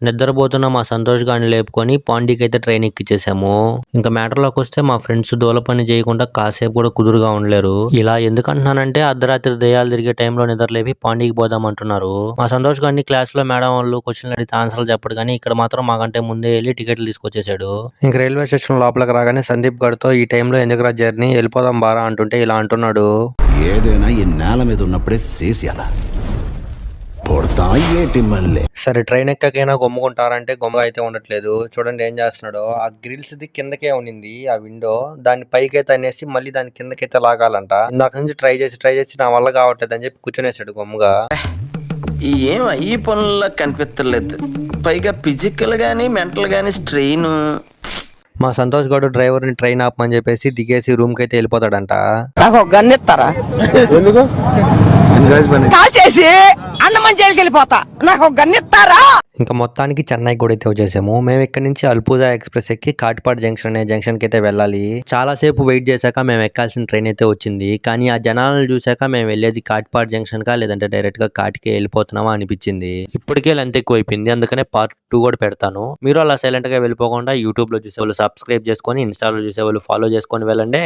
నిద్రపోతున్న మా సంతోష్ గాడిని లేపుకొని పాండీకైతే ట్రైన్ ఎక్కిచ్చేసాము. ఇంకా మ్యాటర్‌లోకొస్తే మా ఫ్రెండ్స్ దూల పని చేయకుండా కాసేపు కూడా కుదురుగా ఉండలేరు. ఇలా ఎందుకంటున్నానంటే అర్ధరాత్రి దెయ్యాలు తిరిగే టైంలో నిద్రలేపి పాండీకి పోదామంటున్నారు. మా సంతోష్ గాడిని క్లాస్‌లో మేడం వాళ్ళు క్వెషన్‌లు అడిగితే ఆన్సర్‌లు చెప్పడు కానీ ఇక్కడ మాత్రం మాకంటే ముందే ఎళ్లి టికెట్లు తీసుకొచ్చేసాడు. ఇంక రైల్వే స్టేషన్ లోపలికి రాగానే సందీప్ గాడితో ఈ టైంలో ఎందుకురా జర్నీ వెళ్ళిపోదాం బారా అంటుంటే ఇలా అంటున్నాడు. ఏదైనా ఈ నేల మీద ఉన్నప్పుడే చేసేయాలా పొడతా ఏటి మళ్ళీ. సరే ట్రైన్ ఎక్కకైనా గమ్ముకుంటారంటే గమ్ముగా అయితే ఉండట్లేదు. చూడండి ఏం చేస్తున్నాడో. ఆ గ్రిల్స్‌ది కిందకే ఉన్నింది ఆ విండో. దాన్ని పైకైతే అనేసి మళ్ళీ దాన్ని కిందకైతే లాగాలంట. ఇందాక నుంచి ట్రై చేసి నా వల్ల కావట్లేదు అని చెప్పి కూర్చునేసాడు గమ్ముగా. ఏం ఈ పనుల్లో కనిపించలేదు. పైగా ఫిజికల్ గానీ మెంటల్ గానీ స్ట్రెయిన్. మా సంతోష్ గౌడ్ డ్రైవర్ని ట్రైన్ ఆపమని చెప్పేసి దిగేసి రూమ్కి అయితే వెళ్ళిపోతాడంట. నాకు ఒక గన్ ఇస్తారా? ఎందుకు కాల్ చేసి అన్నమని జైలుకి వెళ్ళిపోతా. నాకు ఒక గన్ ఇస్తారా? ఇంకా మొత్తానికి చెన్నై కూడా అయితే వచ్చేసాము. మేము ఇక్కడ నుంచి అల్పుజా ఎక్స్ప్రెస్ ఎక్కి కాటిపాడు జంక్షన్ అనే జంక్షన్ కి అయితే వెళ్ళాలి. చాలా సేపు వెయిట్ చేశాక మేము ఎక్కాల్సిన ట్రైన్ అయితే వచ్చింది. కానీ ఆ జనాలను చూశాక మేము వెళ్ళేది కాటిపాడు జంక్షన్ కా లేదంటే డైరెక్ట్ గా కాటికే వెళ్ళిపోతున్నామా అనిపించింది. ఇప్పటికే లెంత్ ఎక్కువ అయిపోయింది. అందుకనే పార్ట్ 2 కూడా పెడతాను. మీరు అలా సైలెంట్ గా వెళ్ళిపోకుండా యూట్యూబ్ లో చూసే వాళ్ళు సబ్స్క్రైబ్ చేసుకొని, ఇన్స్టాలో చూసే వాళ్ళు ఫాలో చేసుకొని వెళ్ళండి.